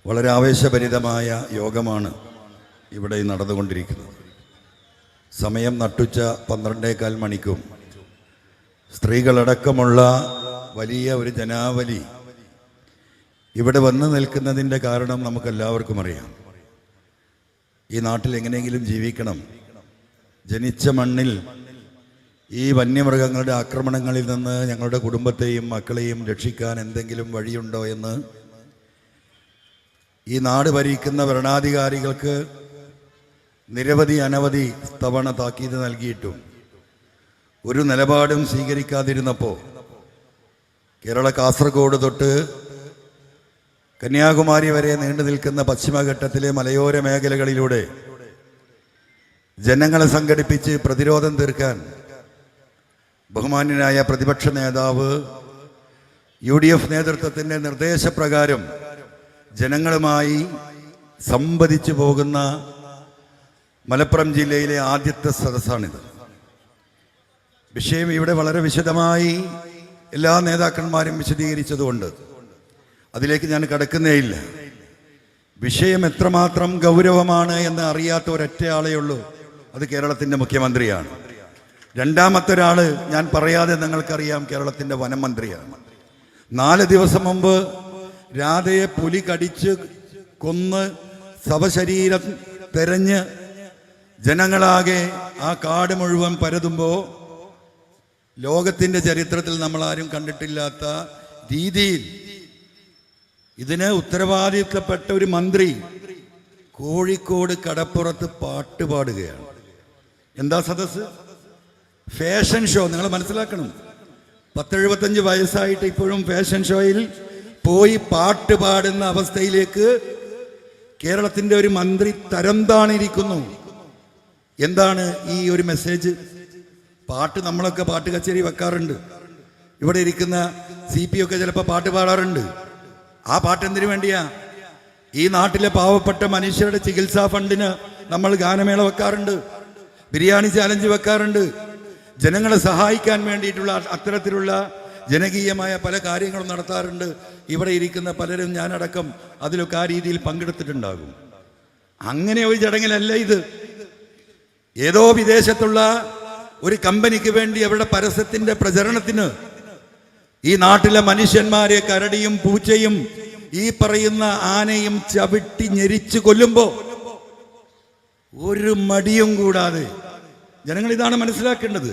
വളരെ ആവേശഭരിതമായ യോഗമാണ് ഇവിടെ നടന്നുകൊണ്ടിരിക്കുന്നത്. സമയം നട്ടുച്ച 12:15 മണിക്കും സ്ത്രീകളടക്കമുള്ള വലിയ ഒരു ജനാവലി ഇവിടെ വന്നു നിൽക്കുന്നതിൻ്റെ കാരണം നമുക്കെല്ലാവർക്കും അറിയാം. ഈ നാട്ടിൽ എങ്ങനെയെങ്കിലും ജീവിക്കണം, ജനിച്ച മണ്ണിൽ ഈ വന്യമൃഗങ്ങളുടെ ആക്രമണങ്ങളിൽ നിന്ന് ഞങ്ങളുടെ കുടുംബത്തെയും മക്കളെയും രക്ഷിക്കാൻ എന്തെങ്കിലും വഴിയുണ്ടോ എന്ന് ഈ നാട് ഭരിക്കുന്ന ഭരണാധികാരികൾക്ക് അനവധി തവണ താക്കീത് നൽകിയിട്ടും ഒരു നിലപാടും സ്വീകരിക്കാതിരുന്നപ്പോൾ കാസർഗോഡ് തൊട്ട് കന്യാകുമാരി വരെ നീണ്ടു നിൽക്കുന്ന പശ്ചിമഘട്ടത്തിലെ മലയോര മേഖലകളിലൂടെ ജനങ്ങളെ സംഘടിപ്പിച്ച് പ്രതിരോധം തീർക്കാൻ ബഹുമാന്യനായ പ്രതിപക്ഷ നേതാവ് UDF നേതൃത്വത്തിൻ്റെ നിർദ്ദേശപ്രകാരം ജനങ്ങളുമായി സംവദിച്ചു പോകുന്ന മലപ്പുറം ജില്ലയിലെ ആദ്യത്തെ സദസ്സാണിത്. വിഷയം ഇവിടെ വളരെ വിശദമായി എല്ലാ നേതാക്കന്മാരും വിശദീകരിച്ചതുകൊണ്ട് അതിലേക്ക് ഞാൻ കടക്കുന്നേയില്ല. വിഷയം എത്രമാത്രം ഗൗരവമാണ് എന്ന് അറിയാത്ത ഒരൊറ്റ ആളേ ഉള്ളൂ, അത് കേരളത്തിൻ്റെ മുഖ്യമന്ത്രിയാണ്. രണ്ടാമത്തെ ഒരാൾ ഞാൻ പറയാതെ നിങ്ങൾക്കറിയാം, കേരളത്തിൻ്റെ വനം മന്ത്രിയാണ്. 4 ദിവസം മുമ്പ് രാധയെ പുലി കടിച്ച് കൊന്ന് ശവശരീരം തെരഞ്ഞ് ജനങ്ങളാകെ ആ കാട് മുഴുവൻ പരതുമ്പോൾ ലോകത്തിൻ്റെ ചരിത്രത്തിൽ നമ്മളാരും കണ്ടിട്ടില്ലാത്ത രീതിയിൽ ഇതിന് ഉത്തരവാദിത്തപ്പെട്ട ഒരു മന്ത്രി കോഴിക്കോട് കടപ്പുറത്ത് പാട്ട് പാടുകയാണ്. എന്താ സദസ്സ്? Fashion show. നിങ്ങൾ മനസ്സിലാക്കണം, 10-75 വയസ്സായിട്ട് ഇപ്പോഴും ഫാഷൻ ഷോയിൽ പോയി പാട്ട് പാടുന്ന അവസ്ഥയിലേക്ക് കേരളത്തിൻ്റെ ഒരു മന്ത്രി തരം താണിരിക്കുന്നു. എന്താണ് ഈ ഒരു മെസ്സേജ്? പാട്ട് നമ്മളൊക്കെ പാട്ട് കച്ചേരി വെക്കാറുണ്ട്, ഇവിടെ ഇരിക്കുന്ന CP ഒക്കെ ചിലപ്പോൾ പാട്ട് പാടാറുണ്ട്. ആ പാട്ട് എന്തിനു വേണ്ടിയാ? ഈ നാട്ടിലെ പാവപ്പെട്ട മനുഷ്യരുടെ ചികിത്സാ ഫണ്ടിന് നമ്മൾ ഗാനമേള വെക്കാറുണ്ട്, ബിരിയാണി ചാലഞ്ച് വെക്കാറുണ്ട്. ജനങ്ങളെ സഹായിക്കാൻ വേണ്ടിയിട്ടുള്ള അത്തരത്തിലുള്ള ജനകീയമായ പല കാര്യങ്ങളും നടത്താറുണ്ട്. ഇവിടെ ഇരിക്കുന്ന പലരും, ഞാനടക്കം, അതിലൊക്കെ ആ രീതിയിൽ പങ്കെടുത്തിട്ടുണ്ടാകും. അങ്ങനെ ഒരു ചടങ്ങിലല്ല ഇത്. ഏതോ വിദേശത്തുള്ള ഒരു കമ്പനിക്ക് വേണ്ടി അവരുടെ പരസ്യത്തിൻ്റെ പ്രചരണത്തിന് ഈ നാട്ടിലെ മനുഷ്യന്മാരെ കരടിയും പൂച്ചയും ഈ പറയുന്ന ആനയും ചവിട്ടി ഞെരിച്ച് കൊല്ലുമ്പോൾ ഒരു മടിയും കൂടാതെ ജനങ്ങൾ ഇതാണ് മനസ്സിലാക്കേണ്ടത്.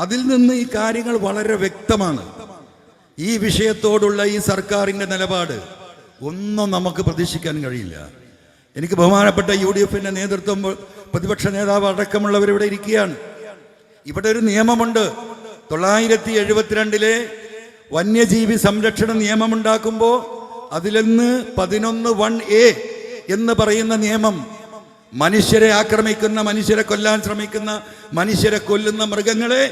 അതിൽ നിന്ന് ഈ കാര്യങ്ങൾ വളരെ വ്യക്തമാണ്. ഈ വിഷയത്തോടുള്ള ഈ സർക്കാരിൻ്റെ നിലപാട് ഒന്നും നമുക്ക് പ്രതീക്ഷിക്കാൻ കഴിയില്ല. എനിക്ക് ബഹുമാനപ്പെട്ട UDFൻ്റെ നേതൃത്വം, പ്രതിപക്ഷ നേതാവ് അടക്കമുള്ളവരിവിടെ ഇരിക്കുകയാണ്. ഇവിടെ ഒരു നിയമമുണ്ട്. 972 വന്യജീവി സംരക്ഷണ നിയമമുണ്ടാക്കുമ്പോൾ അതിലൊന്ന് 11(1)(a) എന്ന് പറയുന്ന നിയമം, മനുഷ്യരെ ആക്രമിക്കുന്ന, മനുഷ്യരെ കൊല്ലാൻ ശ്രമിക്കുന്ന, മനുഷ്യരെ കൊല്ലുന്ന മൃഗങ്ങളെ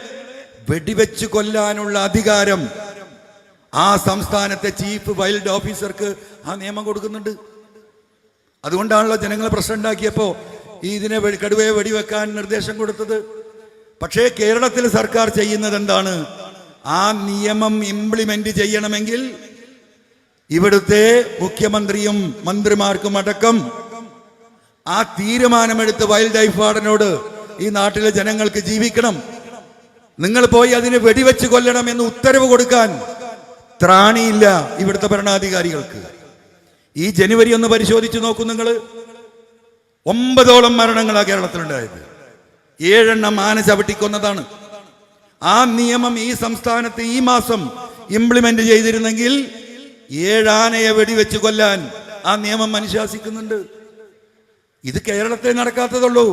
വെടിവെച്ച് കൊല്ലാനുള്ള അധികാരം ആ സംസ്ഥാനത്തെ ചീഫ് വൈൽഡ് ഓഫീസർക്ക് ആ നിയമം കൊടുക്കുന്നുണ്ട്. അതുകൊണ്ടാണല്ലോ ജനങ്ങൾ പ്രശ്നം ഉണ്ടാക്കിയപ്പോൾ ഇതിനെ കടുവയെ വെടിവെക്കാൻ നിർദ്ദേശം കൊടുത്തത്. പക്ഷേ കേരളത്തിൽ സർക്കാർ ചെയ്യുന്നത് എന്താണ്? ആ നിയമം ഇംപ്ലിമെന്റ് ചെയ്യണമെങ്കിൽ ഇവിടുത്തെ മുഖ്യമന്ത്രിയും മന്ത്രിമാർക്കും അടക്കം ആ തീരുമാനമെടുത്ത് വൈൽഡ് ലൈഫ് വാർഡനോട് ഈ നാട്ടിലെ ജനങ്ങൾക്ക് ജീവിക്കണം, നിങ്ങൾ പോയി അതിനെ വെടിവെച്ച് കൊല്ലണം എന്ന് ഉത്തരവ് കൊടുക്കാൻ ത്രാണിയില്ല ഇവിടുത്തെ ഭരണാധികാരികൾക്ക്. ഈ ജനുവരി ഒന്ന് പരിശോധിച്ച് നോക്കൂ നിങ്ങൾ. 9ഓളം മരണങ്ങളാണ് കേരളത്തിലുണ്ടായത്. 7 ആന ചവിട്ടിക്കൊന്നതാണ്. ആ നിയമം ഈ സംസ്ഥാനത്ത് ഈ മാസം ഇംപ്ലിമെന്റ് ചെയ്തിരുന്നെങ്കിൽ 7 ആനയെ വെടിവെച്ച് കൊല്ലാൻ ആ നിയമം അനുശാസിക്കുന്നുണ്ട്. ഇത് കേരളത്തെ നടക്കാത്തതുള്ളൂ.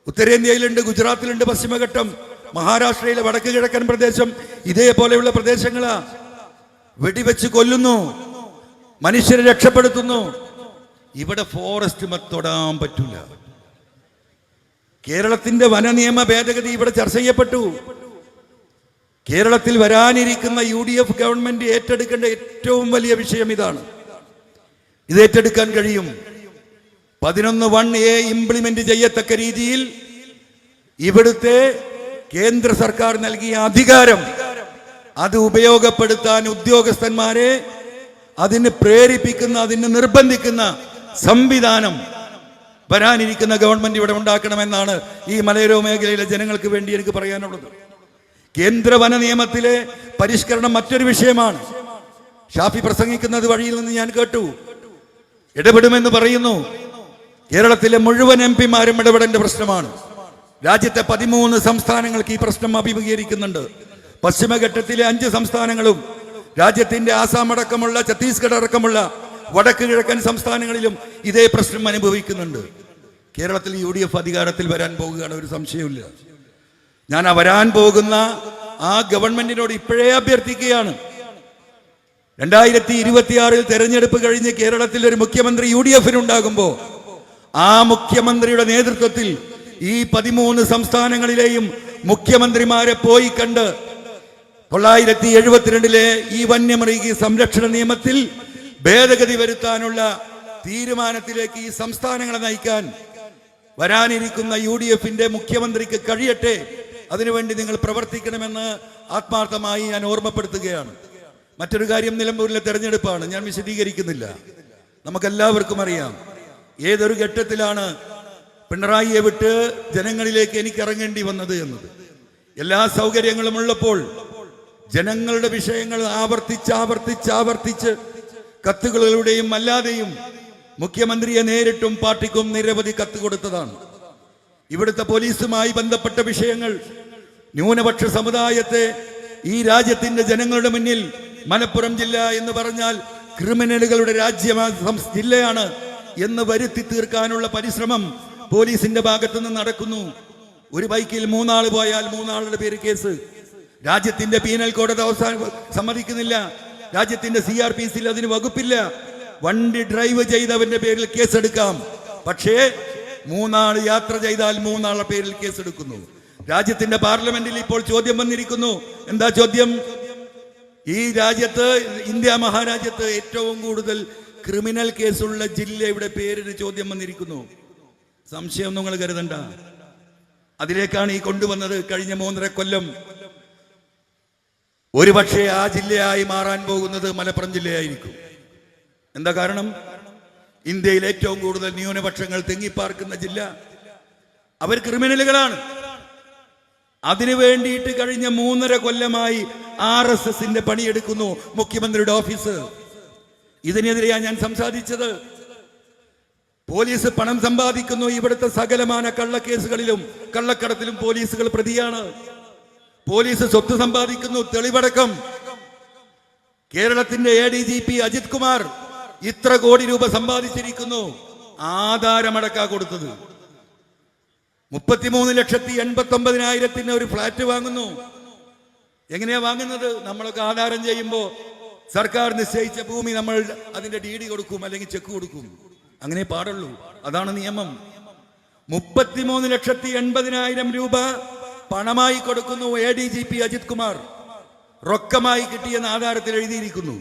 ഉത്തരേന്ത്യയിലുണ്ട്, ഗുജറാത്തിലുണ്ട് പശ്ചിമഘട്ടം, മഹാരാഷ്ട്രയിലെ വടക്ക് കിഴക്കൻ പ്രദേശം, ഇതേപോലെയുള്ള പ്രദേശങ്ങളാ. വെടിവെച്ച് കൊല്ലുന്നു, മനുഷ്യരെ രക്ഷപ്പെടുത്തുന്നു. ഇവിടെ ഫോറസ്റ്റ് തൊടാൻ പറ്റില്ല. കേരളത്തിന്റെ വനനിയമ ഭേദഗതി ഇവിടെ ചർച്ച ചെയ്യപ്പെട്ടു. കേരളത്തിൽ വരാനിരിക്കുന്ന UDF ഗവൺമെന്റ് ഏറ്റെടുക്കേണ്ട ഏറ്റവും വലിയ വിഷയം ഇതാണ്. ഇത് ഏറ്റെടുക്കാൻ കഴിയും. 11(1)(a) ഇംപ്ലിമെന്റ് ചെയ്യത്തക്ക രീതിയിൽ ഇവിടുത്തെ കേന്ദ്ര സർക്കാർ നൽകിയ അധികാരം അത് ഉപയോഗപ്പെടുത്താൻ ഉദ്യോഗസ്ഥന്മാരെ അതിന് പ്രേരിപ്പിക്കുന്ന, അതിന് നിർബന്ധിക്കുന്ന സംവിധാനം വരാനിരിക്കുന്ന ഗവൺമെന്റ് ഇവിടെ ഉണ്ടാക്കണമെന്നാണ് ഈ മലയോര മേഖലയിലെ ജനങ്ങൾക്ക് വേണ്ടി എനിക്ക് പറയാനുള്ളത്. കേന്ദ്ര വന നിയമത്തിലെ പരിഷ്കരണം മറ്റൊരു വിഷയമാണ്. ഷാഫി പ്രസംഗിക്കുന്നത് വഴിയിൽ നിന്ന് ഞാൻ കേട്ടു. ഇടപെടുമെന്ന് പറയുന്നു. കേരളത്തിലെ മുഴുവൻ MP-മാരും ഇടപെടേണ്ട പ്രശ്നമാണ്. രാജ്യത്തെ 13 സംസ്ഥാനങ്ങൾക്ക് ഈ പ്രശ്നം അഭിമുഖീകരിക്കുന്നുണ്ട്. പശ്ചിമഘട്ടത്തിലെ 5 സംസ്ഥാനങ്ങളും രാജ്യത്തിന്റെ ആസാം അടക്കമുള്ള, ഛത്തീസ്ഗഡ് അടക്കമുള്ള വടക്ക് കിഴക്കൻ സംസ്ഥാനങ്ങളിലും ഇതേ പ്രശ്നം അനുഭവിക്കുന്നുണ്ട്. കേരളത്തിൽ UDF അധികാരത്തിൽ വരാൻ പോകുകയാണ്, ഒരു സംശയമില്ല. ഞാൻ വരാൻ പോകുന്ന ആ ഗവൺമെന്റിനോട് ഇപ്പോഴേ അഭ്യർത്ഥിക്കുകയാണ്. 2026 തെരഞ്ഞെടുപ്പ് കഴിഞ്ഞ് കേരളത്തിൽ ഒരു മുഖ്യമന്ത്രി UDF-നുണ്ടാകുമ്പോൾ ആ മുഖ്യമന്ത്രിയുടെ നേതൃത്വത്തിൽ ഈ 13 സംസ്ഥാനങ്ങളിലെയും മുഖ്യമന്ത്രിമാരെ പോയി കണ്ട് 1972 ഈ വന്യമൃഗ സംരക്ഷണ നിയമത്തിൽ ഭേദഗതി വരുത്താനുള്ള തീരുമാനത്തിലേക്ക് ഈ സംസ്ഥാനങ്ങളെ നയിക്കാൻ വരാനിരിക്കുന്ന UDF-ന്റെ മുഖ്യമന്ത്രിക്ക് കഴിയട്ടെ. അതിനുവേണ്ടി നിങ്ങൾ പ്രവർത്തിക്കണമെന്ന് ആത്മാർത്ഥമായി ഞാൻ ഓർമ്മപ്പെടുത്തുകയാണ്. മറ്റൊരു കാര്യം, നിലമ്പൂരിലെ തെരഞ്ഞെടുപ്പാണ്. ഞാൻ വിശദീകരിക്കുന്നില്ല. നമുക്കെല്ലാവർക്കും അറിയാം ഏതൊരു ഘട്ടത്തിലാണ് പിണറായിയെ വിട്ട് ജനങ്ങളിലേക്ക് എനിക്ക് ഇറങ്ങേണ്ടി വന്നത് എന്നത്. എല്ലാ സൗകര്യങ്ങളും ഉള്ളപ്പോൾ ജനങ്ങളുടെ വിഷയങ്ങൾ ആവർത്തിച്ച് കത്തുകളിലൂടെയും അല്ലാതെയും മുഖ്യമന്ത്രിയെ നേരിട്ടും പാർട്ടിക്കും നിരവധി കത്ത് കൊടുത്തതാണ്. ഇവിടുത്തെ പോലീസുമായി ബന്ധപ്പെട്ട വിഷയങ്ങൾ ന്യൂനപക്ഷ സമുദായത്തെ ഈ രാജ്യത്തിന്റെ ജനങ്ങളുടെ മുന്നിൽ മലപ്പുറം ജില്ല എന്ന് പറഞ്ഞാൽ ക്രിമിനലുകളുടെ ജില്ലയാണ് എന്ന് വരുത്തി തീർക്കാനുള്ള പരിശ്രമം പോലീസിന്റെ ഭാഗത്തു നിന്ന് നടക്കുന്നു. ഒരു ബൈക്കിൽ 3 ആൾ പോയാൽ 3 ആളുടെ പേര് കേസ്. രാജ്യത്തിന്റെ പീനൽ കോഡ് സമ്മതിക്കുന്നില്ല. രാജ്യത്തിന്റെ CRPC-യിൽ അതിന് വകുപ്പില്ല. വണ്ടി ഡ്രൈവ് ചെയ്തവന്റെ പേരിൽ കേസെടുക്കാം. പക്ഷേ 3 ആൾ യാത്ര ചെയ്താൽ 3 ആളുടെ പേരിൽ കേസെടുക്കുന്നു. രാജ്യത്തിന്റെ പാർലമെന്റിൽ ഇപ്പോൾ ചോദ്യം വന്നിരിക്കുന്നു. എന്താ ചോദ്യം? ഈ രാജ്യത്ത്, ഇന്ത്യ മഹാരാജ്യത്ത് ഏറ്റവും കൂടുതൽ ക്രിമിനൽ കേസുള്ള ജില്ലയുടെ പേരിന് ചോദ്യം വന്നിരിക്കുന്നു. സംശയം നിങ്ങൾ കരുതണ്ട. അതിലേക്കാണ് ഈ കൊണ്ടുവന്നത്. കഴിഞ്ഞ 3.5 കൊല്ലം ഒരുപക്ഷെ ആ ജില്ലയായി മാറാൻ പോകുന്നത് മലപ്പുറം ജില്ലയായിരിക്കും. എന്താ കാരണം? ഇന്ത്യയിൽ ഏറ്റവും കൂടുതൽ ന്യൂനപക്ഷങ്ങൾ തിങ്ങിപ്പാർക്കുന്ന ജില്ല. അവർ ക്രിമിനലുകളാണ്. അതിനു വേണ്ടിയിട്ട് കഴിഞ്ഞ 3.5 കൊല്ലമായി RSSന്റെ പണിയെടുക്കുന്നു മുഖ്യമന്ത്രിയുടെ ഓഫീസ്. ഇതിനെതിരെയാണ് ഞാൻ സംസാരിച്ചത്. പോലീസ് പണം സമ്പാദിക്കുന്നു. ഇവിടുത്തെ സകലമാന കള്ളക്കേസുകളിലും കള്ളക്കടത്തിലും പോലീസുകൾ പ്രതിയാണ്. പോലീസ് സ്വത്ത് സമ്പാദിക്കുന്നു. തെളിവടക്കം കേരളത്തിന്റെ ADGP അജിത് കുമാർ ഇത്ര കോടി രൂപ സമ്പാദിച്ചിരിക്കുന്നു. ആധാരമടക്കാ കൊടുത്തത്. 33,89,000 ഒരു ഫ്ലാറ്റ് വാങ്ങുന്നു. എങ്ങനെയാ വാങ്ങുന്നത്? നമ്മളൊക്കെ ആധാരം ചെയ്യുമ്പോൾ സർക്കാർ നിശ്ചയിച്ച ഭൂമി നമ്മൾ അതിന്റെ DD കൊടുക്കും, അല്ലെങ്കിൽ ചെക്ക് കൊടുക്കും. അങ്ങനെ പാടുള്ളൂ. അതാണ് നിയമം. 33,80,000 രൂപ പണമായി കൊടുക്കുന്നു ADGP അജിത് കുമാർ. റൊക്കമായി കിട്ടിയെന്ന് ആധാരത്തിൽ എഴുതിയിരിക്കുന്നു.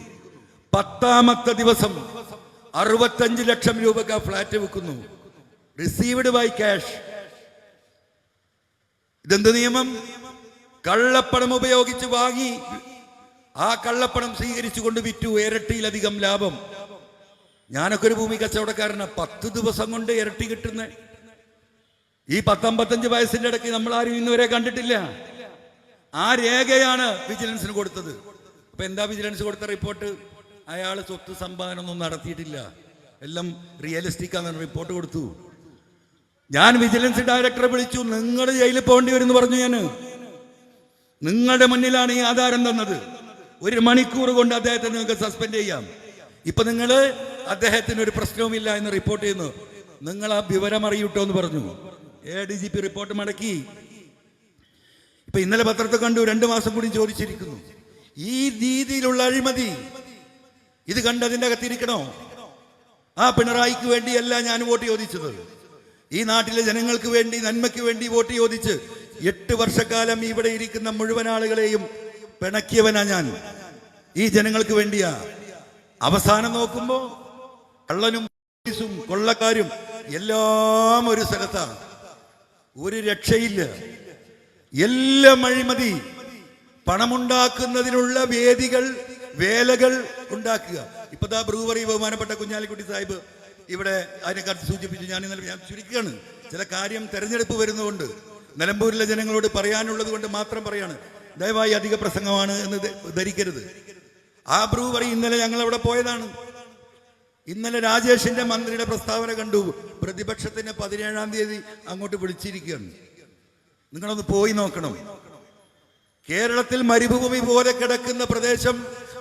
10ാമത്തെ ദിവസം 65 ലക്ഷം രൂപക്ക് ഫ്ലാറ്റ് വെക്കുന്നു. Received by cash. ഇതെന്ത് നിയമം? കള്ളപ്പണം ഉപയോഗിച്ച് വാങ്ങി ആ കള്ളപ്പണം സ്വീകരിച്ചുകൊണ്ട് വിറ്റു. ഇരട്ടിയിലധികം ലാഭം. ഞാനൊക്കെ ഒരു ഭൂമി കച്ചവടക്കാരനാ. 10 ദിവസം കൊണ്ട് ഇരട്ടി കിട്ടുന്ന ഈ 10-55 വയസ്സിന്റെ ഇടയ്ക്ക് നമ്മൾ ആരും ഇന്നുവരെ കണ്ടിട്ടില്ല. ആ രേഖയാണ് വിജിലൻസിന് കൊടുത്തത്. അപ്പൊ എന്താ വിജിലൻസ് കൊടുത്ത റിപ്പോർട്ട്? അയാൾ സ്വത്ത് സമ്പാദന ഒന്നും നടത്തിയിട്ടില്ല, എല്ലാം റിയലിസ്റ്റിക് ആണെന്ന് റിപ്പോർട്ട് കൊടുത്തു. ഞാൻ വിജിലൻസ് ഡയറക്ടറെ വിളിച്ചു. നിങ്ങൾ ജയിലിൽ പോകേണ്ടി വരും എന്ന് പറഞ്ഞു. ഞാൻ നിങ്ങളുടെ മുന്നിലാണ് ഈ ആധാരം തന്നത്. 1 മണിക്കൂർ കൊണ്ട് അദ്ദേഹത്തെ നിങ്ങൾക്ക് സസ്പെൻഡ് ചെയ്യാം. ഇപ്പൊ നിങ്ങൾ അദ്ദേഹത്തിന് ഒരു പ്രശ്നവുമില്ല എന്ന് റിപ്പോർട്ട് ചെയ്യുന്നു. നിങ്ങൾ ആ വിവരം അറിയൂട്ടോ എന്ന് പറഞ്ഞു. ADGP റിപ്പോർട്ട് മടക്കി. ഇപ്പൊ ഇന്നലെ പത്രത്തിൽ കണ്ടു, 2 മാസം കൂടി ചോദിച്ചിരിക്കുന്നു. ഈ രീതിയിലുള്ള അഴിമതി ഇത് കണ്ടതിൻ്റെ അകത്തിരിക്കണോ? ആ പിണറായിക്ക് വേണ്ടിയല്ല ഞാൻ വോട്ട് ചോദിച്ചത്. ഈ നാട്ടിലെ ജനങ്ങൾക്ക് വേണ്ടി, നന്മയ്ക്ക് വേണ്ടി വോട്ട് ചോദിച്ച് 8 വർഷക്കാലം ഇവിടെ ഇരിക്കുന്ന മുഴുവൻ ആളുകളെയും പിണക്കിയവനാ ഞാൻ. ഈ ജനങ്ങൾക്ക് വേണ്ടിയാ. അവസാനം നോക്കുമ്പോ കള്ളനും പോലീസും കൊള്ളക്കാരും എല്ലാം ഒരു സ്ഥലത്താണ്. ഒരു രക്ഷയില്ല. എല്ലാം അഴിമതി. പണമുണ്ടാക്കുന്നതിനുള്ള വേദികൾ വേലകൾ ഉണ്ടാക്കുക. ഇപ്പതാ ബ്രൂവറി ബഹുമാനപ്പെട്ട കുഞ്ഞാലിക്കുട്ടി സാഹിബ് ഇവിടെ അതിനെക്കുറിച്ച് സൂചിപ്പിച്ചു. ഞാൻ ചുരുക്കുകയാണ്. ചില കാര്യം തെരഞ്ഞെടുപ്പ് വരുന്നതുകൊണ്ട് നിലമ്പൂരിലെ ജനങ്ങളോട് പറയാനുള്ളത് കൊണ്ട് മാത്രം പറയാണ്. ദയവായി അധിക പ്രസംഗമാണ് എന്ന് ധരിക്കരുത്. ആ ബ്രൂവറി ഇന്നലെ ഞങ്ങൾ അവിടെ പോയതാണ്. ഇന്നലെ രാജേഷിന്റെ മന്ത്രിയുടെ പ്രസ്താവന കണ്ടു. പ്രതിപക്ഷത്തിന് 17-ാം തീയതി അങ്ങോട്ട് വിളിച്ചിരിക്കുകയാണ്. നിങ്ങളൊന്ന് പോയി നോക്കണം. കേരളത്തിൽ മരുഭൂമി പോലെ കിടക്കുന്ന പ്രദേശം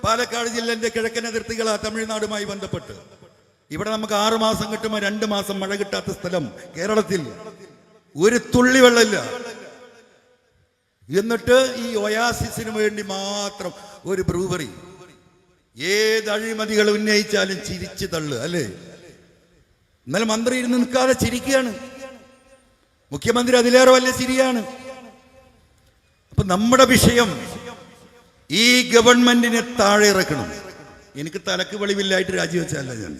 പാലക്കാട് ജില്ലന്റെ കിഴക്കൻ അതിർത്തികളാ തമിഴ്നാടുമായി ബന്ധപ്പെട്ട്. ഇവിടെ നമുക്ക് 6 മാസം കിട്ടുമ്പോൾ 2 മാസം മഴ കിട്ടാത്ത സ്ഥലം കേരളത്തിൽ. ഒരു തുള്ളി വെള്ളമില്ല. എന്നിട്ട് ഈ ഒയാസിസിന് വേണ്ടി മാത്രം ഒരു ബ്രൂവറി. ഏത് അഴിമതികൾ ഉന്നയിച്ചാലും ചിരിച്ചു തള്ളു അല്ലേ? ഇന്നലെ മന്ത്രി ഇരുന്ന് നിൽക്കാതെ ചിരിക്കുകയാണ്. മുഖ്യമന്ത്രി അതിലേറെ വലിയ ചിരിയാണ്. അപ്പൊ നമ്മുടെ വിഷയം ഈ ഗവൺമെന്റിനെ താഴെ ഇറക്കണം. എനിക്ക് തലക്ക് വെളിവില്ലായിട്ട് രാജിവെച്ചല്ല ഞാൻ.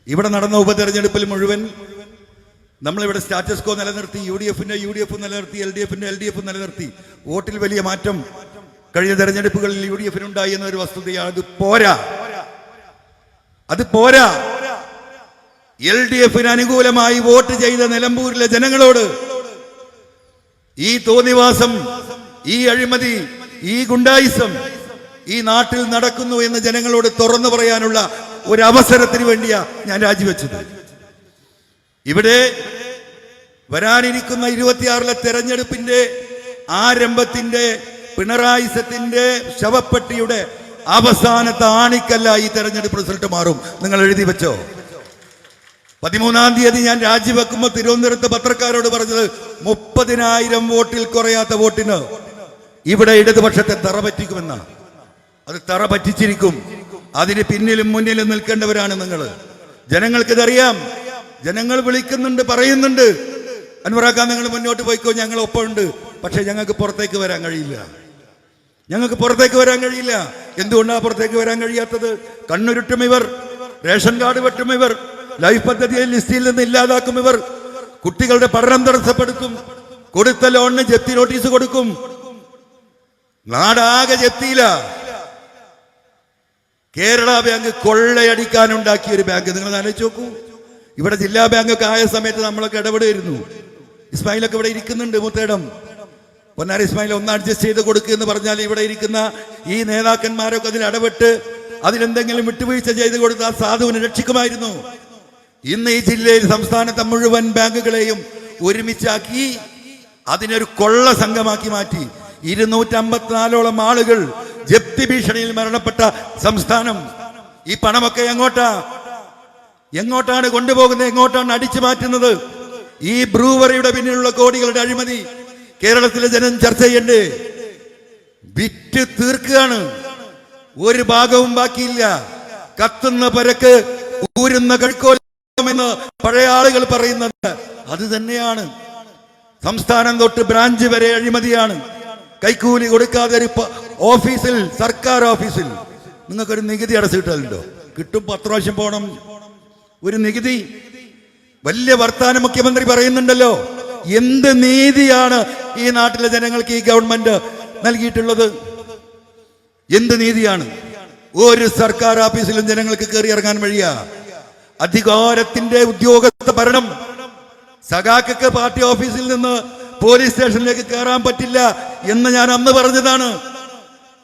ഇവിടെ നടന്ന ഉപതെരഞ്ഞെടുപ്പിൽ മുഴുവൻ നമ്മളിവിടെ സ്റ്റാറ്റസ് കോ നിലനിർത്തി. യു ഡി എഫ് നിലനിർത്തി, LDF നിലനിർത്തി. വോട്ടിൽ വലിയ മാറ്റം കഴിഞ്ഞ തെരഞ്ഞെടുപ്പുകളിൽ UDF ഉണ്ടായി എന്നൊരു വസ്തുതയാണ്. അത് പോരാ. LDF അനുകൂലമായി വോട്ട് ചെയ്ത നിലമ്പൂരിലെ ജനങ്ങളോട് ഈ തോന്നിവാസം, ഈ അഴിമതി, ഈ ഗുണ്ടായിസം ഈ നാട്ടിൽ നടക്കുന്നു എന്ന് ജനങ്ങളോട് തുറന്നു പറയാനുള്ള ഒരു അവസരത്തിന് വേണ്ടിയാ ഞാൻ രാജിവെച്ചത്. ഇവിടെ വരാനിരിക്കുന്ന 26-ലെ തെരഞ്ഞെടുപ്പിന്റെ ആരംഭത്തിന്റെ പിണറായിസത്തിന്റെ ശവപ്പെട്ടിയുടെ അവസാനത്തെ ആണിക്കല്ല ഈ തെരഞ്ഞെടുപ്പ് റിസൾട്ട് മാറും. നിങ്ങൾ എഴുതി വെച്ചോ. 13-ാം തീയതി ഞാൻ രാജിവെക്കുമ്പോൾ തിരുവനന്തപുരത്ത് പത്രക്കാരോട് പറഞ്ഞത് 30,000 വോട്ടിൽ കുറയാത്ത വോട്ടിന് ഇവിടെ ഇടതുപക്ഷത്തെ തറ പറ്റിക്കുമെന്നാണ്. അത് തറ പറ്റിച്ചിരിക്കും. അതിന് പിന്നിലും മുന്നിലും നിൽക്കേണ്ടവരാണ് നിങ്ങൾ. ജനങ്ങൾക്കിതറിയാം. ജനങ്ങൾ വിളിക്കുന്നുണ്ട്, പറയുന്നുണ്ട്, അൻവറാക്കാൻ നിങ്ങൾ മുന്നോട്ട് പോയിക്കോ, ഞങ്ങൾ ഒപ്പമുണ്ട്. പക്ഷെ ഞങ്ങൾക്ക് പുറത്തേക്ക് വരാൻ കഴിയില്ല. എന്തുകൊണ്ടാണ് പുറത്തേക്ക് വരാൻ കഴിയാത്തത്? കണ്ണുരുട്ടും ഇവർ, റേഷൻ കാർഡ് വെട്ടും ഇവർ, ലൈഫ് പദ്ധതിയെ ലിസ്റ്റിൽ നിന്ന് ഇല്ലാതാക്കും ഇവർ, കുട്ടികളുടെ പഠനം തടസ്സപ്പെടുത്തും, കൊടുത്ത ലോണിന് ജപ്തി നോട്ടീസ് കൊടുക്കും. നാടാകെ ജപ്തിയില്ല. കേരള ബാങ്ക് കൊള്ളയടിക്കാനുണ്ടാക്കിയ ഒരു ബാങ്ക്. നിങ്ങൾ ആലോചിച്ച് നോക്കൂ. ഇവിടെ ജില്ലാ ബാങ്കൊക്കെ ആയ സമയത്ത് നമ്മളൊക്കെ ഇടപെടുമായിരുന്നു. ഇസ്മായിലൊക്കെ ഇവിടെ ഇരിക്കുന്നുണ്ട്. മുത്തേടം പൊന്നാരി ഇസ്മായിൽ ഒന്ന് അഡ്ജസ്റ്റ് ചെയ്ത് കൊടുക്കുക എന്ന് പറഞ്ഞാൽ ഇവിടെ ഇരിക്കുന്ന ഈ നേതാക്കന്മാരൊക്കെ അതിൽ ഇടപെട്ട് അതിലെന്തെങ്കിലും വിട്ടുവീഴ്ച ചെയ്ത് കൊടുത്ത് ആ സാധുവിനെ രക്ഷിക്കുമായിരുന്നു. ഇന്ന് ഈ ജില്ലയിൽ സംസ്ഥാനത്തെ മുഴുവൻ ബാങ്കുകളെയും ഒരുമിച്ചാക്കി അതിനൊരു കൊള്ള സംഘമാക്കി മാറ്റി. 254ഓളം ആളുകൾ ജപ്തി ഭീഷണിയിൽ മരണപ്പെട്ട സംസ്ഥാനം. ഈ പണമൊക്കെ എങ്ങോട്ടാണ് കൊണ്ടുപോകുന്നത്? എങ്ങോട്ടാണ് അടിച്ചു മാറ്റുന്നത്? ഈ ബ്രൂവറിയുടെ പിന്നിലുള്ള കോടികളുടെ അഴിമതി കേരളത്തിലെ ജനം ചർച്ച ചെയ്യണ്ടേ? വിറ്റ് തീർക്കുകയാണ്. ഒരു ഭാഗവും ബാക്കിയില്ല. കത്തുന്ന പരക്ക് ഊരുന്ന കഴുക്കോലെന്ന് പഴയ ആളുകൾ പറയുന്നത് അത് തന്നെയാണ്. സംസ്ഥാനം തൊട്ട് ബ്രാഞ്ച് വരെ അഴിമതിയാണ്. കൈക്കൂലി കൊടുക്കാതെ ഒരു ഓഫീസിൽ, സർക്കാർ ഓഫീസിൽ നിങ്ങൾക്കൊരു നികുതി അടച്ചു കിട്ടാറുണ്ടോ? കിട്ടും. 10 പ്രാവശ്യം പോകണം ഒരു നികുതി. വലിയ വർത്താനം മുഖ്യമന്ത്രി പറയുന്നുണ്ടല്ലോ. എന്ത് നീതിയാണ് ഈ നാട്ടിലെ ജനങ്ങൾക്ക് ഈ ഗവൺമെന്റ് നൽകിയിട്ടുള്ളത്? എന്ത് നീതിയാണ്? ഒരു സർക്കാർ ഓഫീസിലും ജനങ്ങൾക്ക് കയറി ഇറങ്ങാൻ വഴിയാ. അധികാരത്തിന്റെ ഉദ്യോഗസ്ഥ ഭരണം. സഖാക്കൾക്ക് പാർട്ടി ഓഫീസിൽ നിന്ന് പോലീസ് സ്റ്റേഷനിലേക്ക് കയറാൻ പറ്റില്ല എന്ന് ഞാൻ അന്ന് പറഞ്ഞതാണ്.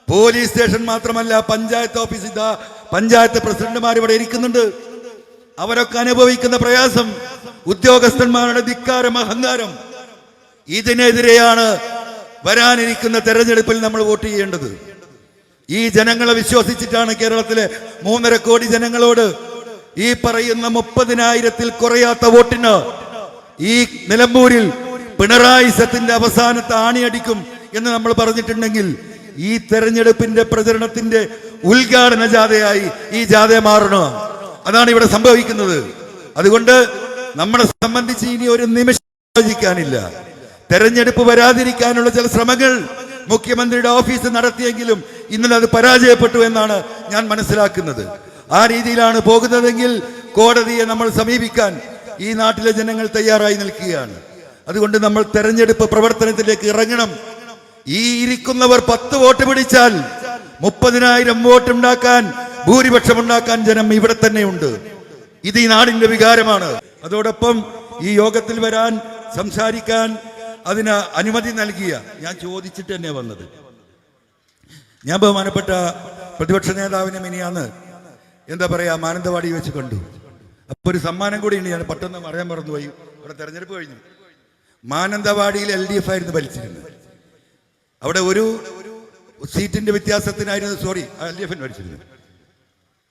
പോലീസ് സ്റ്റേഷൻ മാത്രമല്ല, പഞ്ചായത്ത് ഓഫീസ്, ഇതാ പഞ്ചായത്ത് പ്രസിഡന്റുമാർ ഇവിടെ ഇരിക്കുന്നുണ്ട്. അവരൊക്കെ അനുഭവിക്കുന്ന പ്രയാസം, ഉദ്യോഗസ്ഥന്മാരുടെ ധിക്കാരം, അഹങ്കാരം. ഇതിനെതിരെയാണ് വരാനിരിക്കുന്ന തെരഞ്ഞെടുപ്പിൽ നമ്മൾ വോട്ട് ചെയ്യേണ്ടത്. ഈ ജനങ്ങളെ വിശ്വസിച്ചിട്ടാണ് കേരളത്തിലെ 3.5 കോടി ജനങ്ങളോട് ഈ പറയുന്ന 30,000-ൽ കുറയാത്ത വോട്ടിന് ഈ നിലമ്പൂരിൽ പിണറായിസത്തിന്റെ അവസാനത്തെ ആണിയടിക്കും എന്ന് നമ്മൾ പറഞ്ഞിട്ടുണ്ടെങ്കിൽ ഈ തെരഞ്ഞെടുപ്പിന്റെ പ്രചരണത്തിന്റെ ഉദ്ഘാടന ജാഥയായി ഈ ജാഥ മാറണം. അതാണ് ഇവിടെ സംഭവിക്കുന്നത്. അതുകൊണ്ട് നമ്മളെ സംബന്ധിച്ച് ഇനി ഒരു നിമിഷം ആലോചിക്കാനില്ല. തെരഞ്ഞെടുപ്പ് വരാതിരിക്കാനുള്ള ചില ശ്രമങ്ങൾ മുഖ്യമന്ത്രിയുടെ ഓഫീസ് നടത്തിയെങ്കിലും ഇന്നലെ അത് പരാജയപ്പെട്ടു എന്നാണ് ഞാൻ മനസ്സിലാക്കുന്നത്. ആ രീതിയിലാണ് പോകുന്നതെങ്കിൽ കോടതിയെ നമ്മൾ സമീപിക്കാൻ ഈ നാട്ടിലെ ജനങ്ങൾ തയ്യാറായി നിൽക്കുകയാണ്. അതുകൊണ്ട് നമ്മൾ തെരഞ്ഞെടുപ്പ് പ്രവർത്തനത്തിലേക്ക് ഇറങ്ങണം. ഈ ഇരിക്കുന്നവർ 10 വോട്ട് പിടിച്ചാൽ 30,000 വോട്ടുണ്ടാക്കാൻ, ഭൂരിപക്ഷമുണ്ടാക്കാൻ ജനം ഇവിടെ തന്നെയുണ്ട്. ഇത് ഈ നാടിന്റെ വികാരമാണ്. അതോടൊപ്പം ഈ യോഗത്തിൽ വരാൻ, സംസാരിക്കാൻ അതിന് അനുമതി നൽകിയ, ഞാൻ ചോദിച്ചിട്ട് തന്നെ വന്നത്. ഞാൻ ബഹുമാനപ്പെട്ട പ്രതിപക്ഷ നേതാവിനെ മിനിയാന്ന് എന്താ പറയാ മാനന്തവാടി വെച്ച് കണ്ടു. അപ്പൊ ഒരു സമ്മാനം കൂടി ഉണ്ട്, ഞാൻ പെട്ടെന്ന് പറയാൻ മറന്നുപോയി. ഇവിടെ തെരഞ്ഞെടുപ്പ് കഴിഞ്ഞു. മാനന്തവാടിയിൽ LDF ആയിരുന്നു ഭരിച്ചിരുന്നത്. അവിടെ ഒരു സീറ്റിന്റെ വ്യത്യാസത്തിനായിരുന്നു, LDF ഭരിച്ചിരുന്നത്.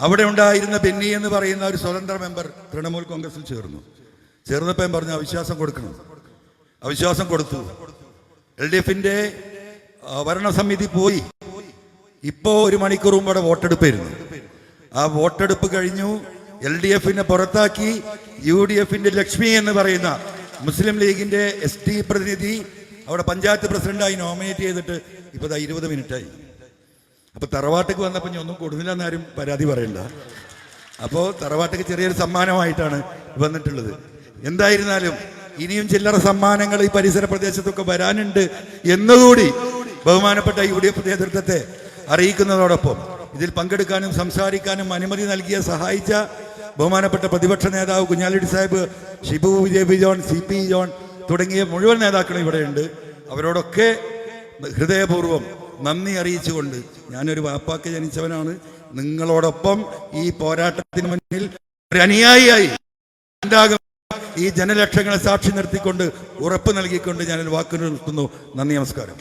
അവിടെ ഉണ്ടായിരുന്ന ബെന്നി എന്ന് പറയുന്ന ഒരു സ്വതന്ത്ര മെമ്പർ തൃണമൂൽ കോൺഗ്രസിൽ ചേർന്നപ്പോൾ പറഞ്ഞു അവിശ്വാസം കൊടുക്കണം. അവിശ്വാസം കൊടുത്തു. LDFന്റെ ഭരണസമിതി പോയി. ഇപ്പോ 1 മണിക്കൂർ മുമ്പ് അവിടെ വോട്ടെടുപ്പായിരുന്നു. ആ വോട്ടെടുപ്പ് കഴിഞ്ഞു. LDFനെ പുറത്താക്കി UDFന്റെ ലക്ഷ്മി എന്ന് പറയുന്ന മുസ്ലിം ലീഗിന്റെ ST പ്രതിനിധി അവിടെ പഞ്ചായത്ത് പ്രസിഡന്റായി നോമിനേറ്റ് ചെയ്തിട്ട് ഇപ്പൊ 20 മിനിറ്റായി. അപ്പൊ തറവാട്ടേക്ക് വന്നപ്പോൾ ഒന്നും കൊടുന്നില്ലെന്ന് ആരും പരാതി പറയണ്ട. അപ്പോൾ തറവാട്ടേക്ക് ചെറിയൊരു സമ്മാനമായിട്ടാണ് വന്നിട്ടുള്ളത്. എന്തായിരുന്നാലും ഇനിയും ചില്ലറ സമ്മാനങ്ങൾ ഈ പരിസര പ്രദേശത്തൊക്കെ വരാനുണ്ട് എന്നുകൂടി ബഹുമാനപ്പെട്ട UDF നേതൃത്വത്തെ അറിയിക്കുന്നതോടൊപ്പം ഇതിൽ പങ്കെടുക്കാനും സംസാരിക്കാനും അനുമതി നൽകിയ, സഹായിച്ച ബഹുമാനപ്പെട്ട പ്രതിപക്ഷ നേതാവ് Kunhalikutty Sahib, Shibu Vijay John, CP John തുടങ്ങിയ മുഴുവൻ നേതാക്കളും ഇവിടെയുണ്ട്. അവരോടൊക്കെ ഹൃദയപൂർവ്വം നന്ദി അറിയിച്ചുകൊണ്ട്, ഞാനൊരു വാപ്പാക്ക് ജനിച്ചവനാണ്. നിങ്ങളോടൊപ്പം ഈ പോരാട്ടത്തിന് മുന്നിൽ ഒരു അനുയായിയായി ഉണ്ടാകും. ഈ ജനലക്ഷങ്ങളെ സാക്ഷി നിർത്തിക്കൊണ്ട്, ഉറപ്പ് നൽകിക്കൊണ്ട് ഞാനൊരു വാക്ക് നിർത്തുന്നു. നന്ദി, നമസ്കാരം.